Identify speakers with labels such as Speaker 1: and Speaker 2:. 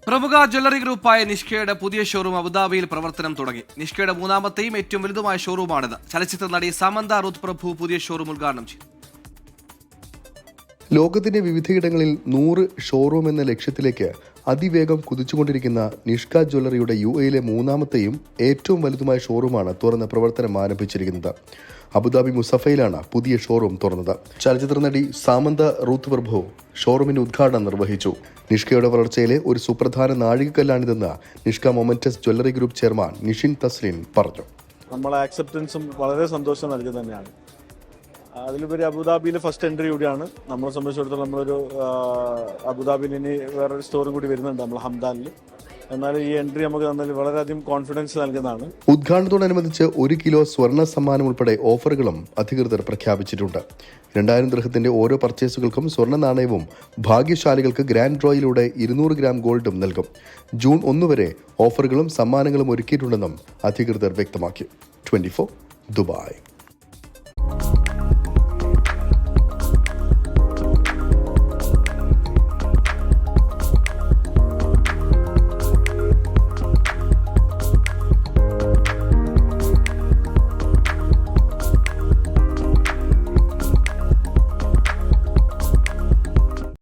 Speaker 1: പ്രമുഖ ജ്വല്ലറി ഗ്രൂപ്പായ നിഷ്കയുടെ പുതിയ ഷോറൂം അബുദാബിയിൽ പ്രവർത്തനം തുടങ്ങി. നിഷ്കയുടെ മൂന്നാമത്തെയും ഏറ്റവും വലുതുമായ ഷോറൂമാണിത്. ചലച്ചിത്ര നടി സമന്ത റുത്ത് പ്രഭു പുതിയ ഷോറൂം ഉദ്ഘാടനം ചെയ്തു.
Speaker 2: ലോകത്തിന്റെ വിവിധയിടങ്ങളിൽ 100 ഷോറൂം എന്ന ലക്ഷ്യത്തിലേക്ക് അതിവേഗം കുതിച്ചുകൊണ്ടിരിക്കുന്ന നിഷ്ക ജ്വല്ലറിയുടെ UAE മൂന്നാമത്തെയും ഏറ്റവും വലുതുമായ ഷോറൂമാണ് തുറന്ന് പ്രവർത്തനം ആരംഭിച്ചിരിക്കുന്നത്. അബുദാബി മുസഫയിലാണ് പുതിയ ഷോറൂം തുറന്നത്. ചലച്ചിത്ര നടി സാമന്ത റൂത്ത് പ്രഭു ഷോറൂമിന്റെ ഉദ്ഘാടനം നിർവഹിച്ചു. നിഷ്കയുടെ വളർച്ചയിലെ ഒരു സുപ്രധാന നാഴികക്കല്ലാണിതെന്ന് Nishka momentous jewellery group chairman Nishin Thaslin പറഞ്ഞു.
Speaker 3: നമ്മളെ ആക്സെപ്റ്റൻസും വളരെ സന്തോഷം നൽകുന്നത് തന്നെയാണ്. അതിലുപരി അബുദാബിയിലെ ഫസ്റ്റ് എൻട്രി കൂടിയാണ്. നമ്മളെ സംബന്ധിച്ചിടത്തോളം നമ്മളൊരു അബുദാബിയിൽ ഇനി വേറൊരു സ്റ്റോറും കൂടി വരുന്നുണ്ട് നമ്മൾ ഹംദാനിൽ. എന്നാൽ ഈ എൻട്രി നമുക്ക് തന്നാൽ വളരെയധികം കോൺഫിഡൻസ് നൽകുന്നതാണ്.
Speaker 2: ഉദ്ഘാടനത്തോടനുബന്ധിച്ച് 1 കിലോ സ്വർണ്ണ സമ്മാനം ഉൾപ്പെടെ ഓഫറുകളും അധികൃതർ പ്രഖ്യാപിച്ചിട്ടുണ്ട്. 2000 ദിർഹത്തിന്റെ ഓരോ പർച്ചേസുകൾക്കും സ്വർണ്ണ നാണയവും ഭാഗ്യശാലികൾക്ക് ഗ്രാൻഡ് ഡ്രോയിലൂടെ 200 ഗ്രാം ഗോൾഡും നൽകും. ജൂൺ 1 വരെ ഓഫറുകളും സമ്മാനങ്ങളും ഒരുക്കിയിട്ടുണ്ടെന്നും അധികൃതർ വ്യക്തമാക്കി. 24 ദുബായ്.